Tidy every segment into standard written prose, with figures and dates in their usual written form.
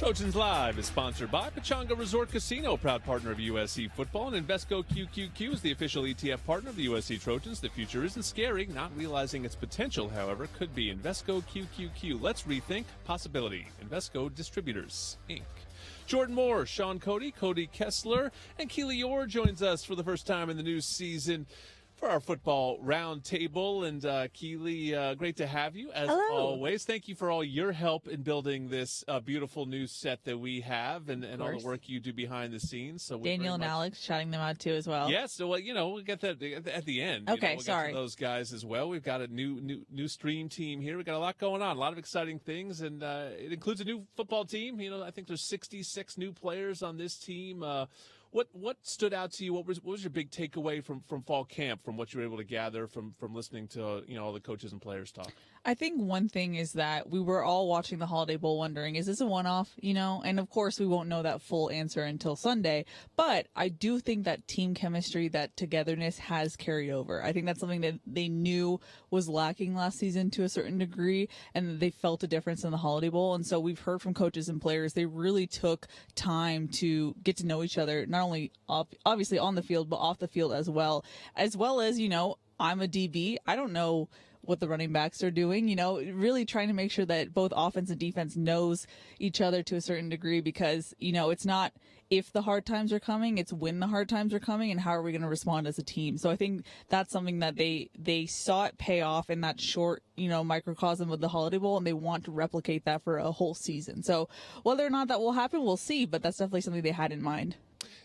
Trojans Live is sponsored by Pechanga Resort Casino, proud partner of USC football, and Invesco QQQ is the official ETF partner of the USC Trojans. The future isn't scary. Not realizing its potential, however, could be. Invesco QQQ. Let's rethink possibility. Invesco Distributors, Inc. Jordan Moore, Sean Cody, Cody Kessler, and Keely Orr joins us for the first time in the new season for our football roundtable. And Keely, great to have you as always. Thank you for all your help in building this beautiful new set that we have, and all the work you do behind the scenes. So Daniel and Alex shouting them out too as well. Yes, so we'll get that at the end. Okay, we'll sorry. Get to those guys as well. We've got a new stream team here. We've got a lot going on, a lot of exciting things, and it includes a new football team. I think there's 66 new players on this team. What stood out to you? What was your big takeaway from fall camp, from what you were able to gather from listening to all the coaches and players talk? I think one thing is that we were all watching the Holiday Bowl wondering, is this a one-off? And of course we won't know that full answer until Sunday, but I do think that team chemistry, that togetherness has carried over. I think that's something that they knew was lacking last season to a certain degree, and they felt a difference in the Holiday Bowl. And so we've heard from coaches and players, they really took time to get to know each other, not only obviously on the field, but off the field as well as, I'm a DB. I don't know what the running backs are doing, really trying to make sure that both offense and defense knows each other to a certain degree, because, it's not if the hard times are coming, it's when the hard times are coming, and how are we going to respond as a team. So I think that's something that they saw it pay off in that short, microcosm of the Holiday Bowl, and they want to replicate that for a whole season. So whether or not that will happen, we'll see, but that's definitely something they had in mind.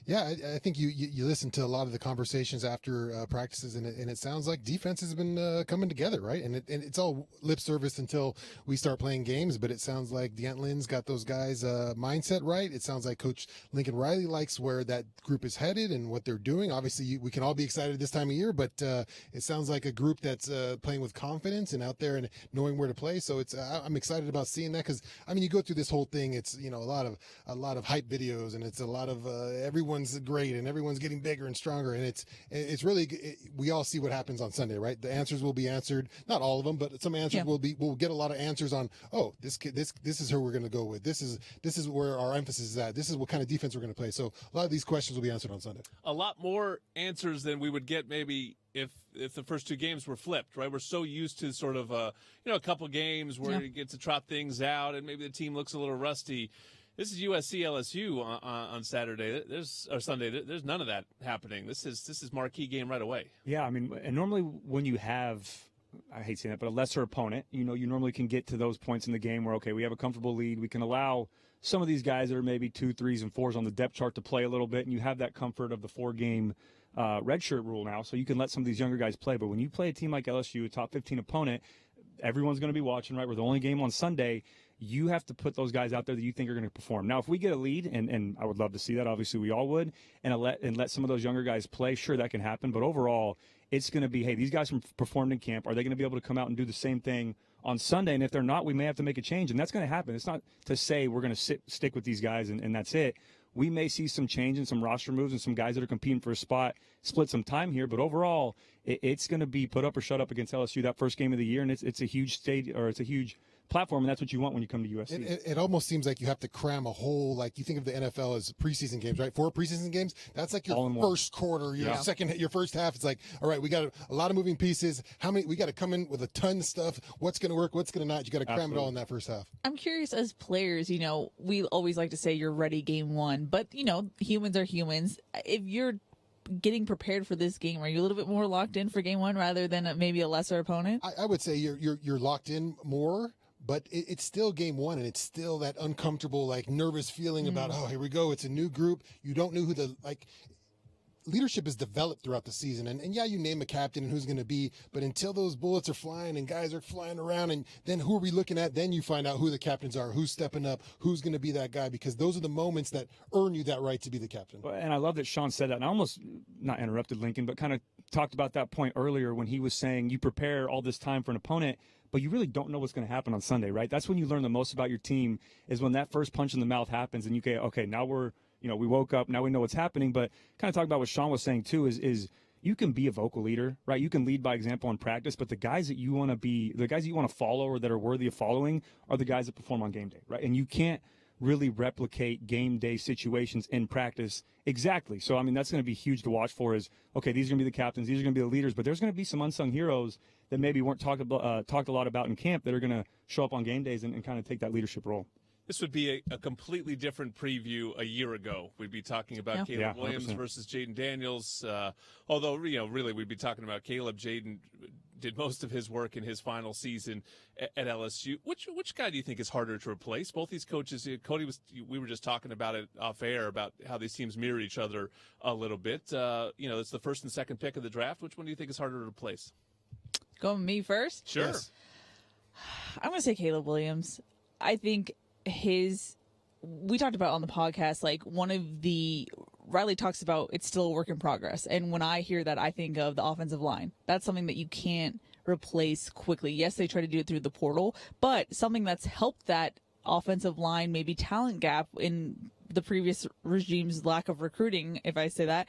Yeah, I think you listen to a lot of the conversations after practices, and it sounds like defense has been coming together, right? And it's all lip service until we start playing games, but it sounds like D'Antlin's got those guys' mindset right. It sounds like Coach Lincoln Riley likes where that group is headed and what they're doing. Obviously, we can all be excited this time of year, but it sounds like a group that's playing with confidence and out there and knowing where to play. So I'm excited about seeing that, because you go through this whole thing. It's a lot of hype videos, and it's a lot of everyone's great and everyone's getting bigger and stronger, and it's really we all see what happens on Sunday, right? The answers will be answered, not all of them, but some answers we'll get a lot of answers on. Oh, this is who we're going to go with. This is where our emphasis is at. This is what kind of defense we're going to play. So a lot of these questions will be answered on Sunday. A lot more answers than we would get maybe if the first two games were flipped, right? We're so used to sort of a couple games where you get to trot things out and maybe the team looks a little rusty. This is USC LSU on Saturday. Or Sunday. There's none of that happening. This is marquee game right away. Yeah, and normally when you have, I hate saying that, but a lesser opponent, you normally can get to those points in the game where, okay, we have a comfortable lead. We can allow some of these guys that are maybe 2, 3s, and 4s on the depth chart to play a little bit, and you have that comfort of the 4-game redshirt rule now, so you can let some of these younger guys play. But when you play a team like LSU, a top 15 opponent, everyone's going to be watching, right? We're the only game on Sunday. You have to put those guys out there that you think are going to perform. Now, if we get a lead, and I would love to see that, obviously we all would, and let some of those younger guys play, sure, that can happen. But overall, it's going to be, hey, these guys performed in camp. Are they going to be able to come out and do the same thing on Sunday? And if they're not, we may have to make a change, and that's going to happen. It's not to say we're going to stick with these guys and that's it. We may see some change and some roster moves and some guys that are competing for a spot split some time here. But overall, it's going to be put up or shut up against LSU that first game of the year, and it's a huge stage, or it's a huge platform, and that's what you want when you come to USC. It almost seems like you have to cram a whole, like you think of the NFL as preseason games, right? 4 preseason games. That's like your first quarter, your first half. It's like, all right, we got a lot of moving pieces. We got to come in with a ton of stuff. What's going to work? What's going to not? You got to cram it all in that first half. I'm curious, as players, we always like to say you're ready game one, but humans are humans. If you're getting prepared for this game, are you a little bit more locked in for game one rather than maybe a lesser opponent? I would say you're locked in more. But it's still game one, and it's still that uncomfortable, like nervous feeling about, oh, here we go. It's a new group. You don't know who leadership is developed throughout the season. And yeah, you name a captain and who's going to be, but until those bullets are flying and guys are flying around, and then who are we looking at? Then you find out who the captains are, who's stepping up, who's going to be that guy, because those are the moments that earn you that right to be the captain. And I love that Sean said that, and I almost not interrupted Lincoln, but kind of talked about that point earlier when he was saying you prepare all this time for an opponent, but you really don't know what's going to happen on Sunday, right? That's when you learn the most about your team, is when that first punch in the mouth happens and you go, okay, now we woke up, now we know what's happening. But kind of talk about what Sean was saying too, is you can be a vocal leader, right? You can lead by example in practice, but the guys that you want to follow or that are worthy of following are the guys that perform on game day, right? And you can't really replicate game day situations in practice exactly. So, I mean, that's going to be huge to watch for is, okay, these are going to be the captains, these are going to be the leaders, but there's going to be some unsung heroes that maybe weren't talked a lot about in camp that are going to show up on game days and kind of take that leadership role. This would be a completely different preview a year ago. We'd be talking about Caleb Williams 100%. versus Jaden Daniels. Although, really, we'd be talking about Caleb. Jaden did most of his work in his final season at LSU. Which guy do you think is harder to replace? Both these coaches, Cody, we were just talking about it off air about how these teams mirror each other a little bit. It's the first and second pick of the draft. Which one do you think is harder to replace? Going me first? Sure. Yes. I'm going to say Caleb Williams. I think we talked about on the podcast, like Riley talks about it's still a work in progress. And when I hear that, I think of the offensive line. That's something that you can't replace quickly. Yes, they try to do it through the portal, but something that's helped that offensive line, maybe talent gap in the previous regime's lack of recruiting, if I say that,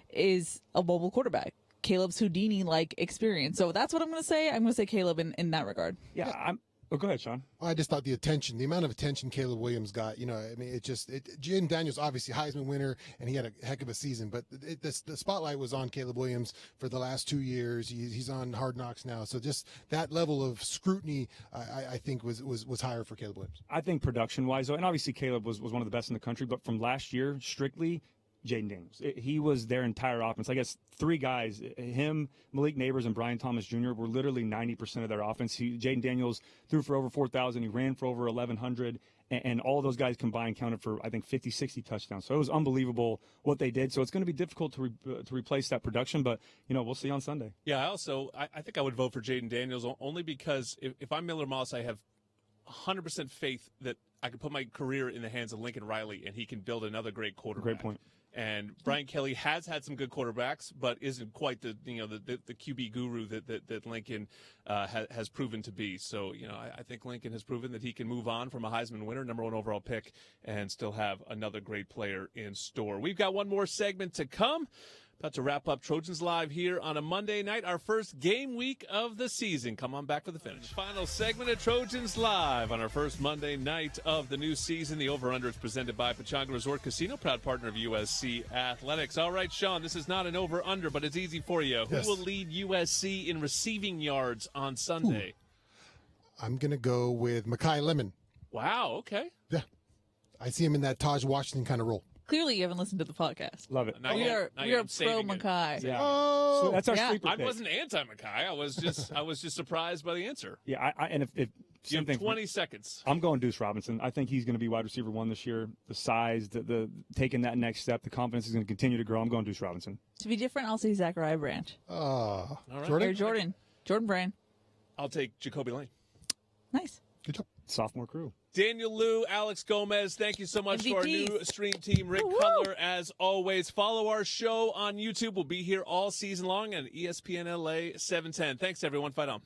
is a mobile quarterback. Caleb's Houdini-like experience. So that's what I'm going to say. I'm going to say Caleb in that regard. Yeah, go ahead, Sean. I just thought the amount of attention Caleb Williams got, Jaden Daniels, obviously Heisman winner, and he had a heck of a season, but the spotlight was on Caleb Williams for the last 2 years. He's on Hard Knocks now. So just that level of scrutiny, I think was higher for Caleb Williams. I think production-wise, and obviously Caleb was one of the best in the country, but from last year, strictly, Jaden Daniels. He was their entire offense. I guess three guys, him, Malik Neighbors, and Brian Thomas Jr. were literally 90% of their offense. Jaden Daniels threw for over 4,000. He ran for over 1,100. And all those guys combined counted for, I think, 50, 60 touchdowns. So it was unbelievable what they did. So it's going to be difficult to replace that production, but, we'll see on Sunday. Yeah, I think I would vote for Jaden Daniels only because if I'm Miller Moss, I have 100% faith that I can put my career in the hands of Lincoln Riley and he can build another great quarterback. Great point. And Brian Kelly has had some good quarterbacks, but isn't quite the QB guru that Lincoln has proven to be. So I think Lincoln has proven that he can move on from a Heisman winner, number 1 overall pick, and still have another great player in store. We've got one more segment to come. About to wrap up Trojans Live here on a Monday night, our first game week of the season. Come on back for the finish. Final segment of Trojans Live on our first Monday night of the new season. The over-under is presented by Pechanga Resort Casino, proud partner of USC Athletics. All right, Sean, this is not an over-under, but it's easy for you. Yes. Who will lead USC in receiving yards on Sunday? I'm going to go with Mekhi Lemon. Wow, okay. Yeah. I see him in that Taj Washington kind of role. Clearly, you haven't listened to the podcast. Love it. Not We yet. are Not yet. I'm pro saving it. Mackay. Yeah. Oh, So that's our Yeah. sleeper I pick. wasn't anti-Mackay. I was just surprised by the answer. Yeah, and if You same have thing. 20 seconds. I'm going Deuce Robinson. I think he's going to be wide receiver 1 this year. The size, the taking that next step, the confidence is going to continue to grow. I'm going Deuce Robinson. To be different, I'll say Zachariah Branch. All right. Jordan? Jordan Brand. I'll take Jacoby Lane. Nice. Good job. Sophomore crew. Daniel Liu, Alex Gomez, thank you so much to our MVP. new stream team, Rick Woo-woo. Cutler, as always. Follow our show on YouTube. We'll be here all season long on ESPN LA 710. Thanks, everyone. Fight on.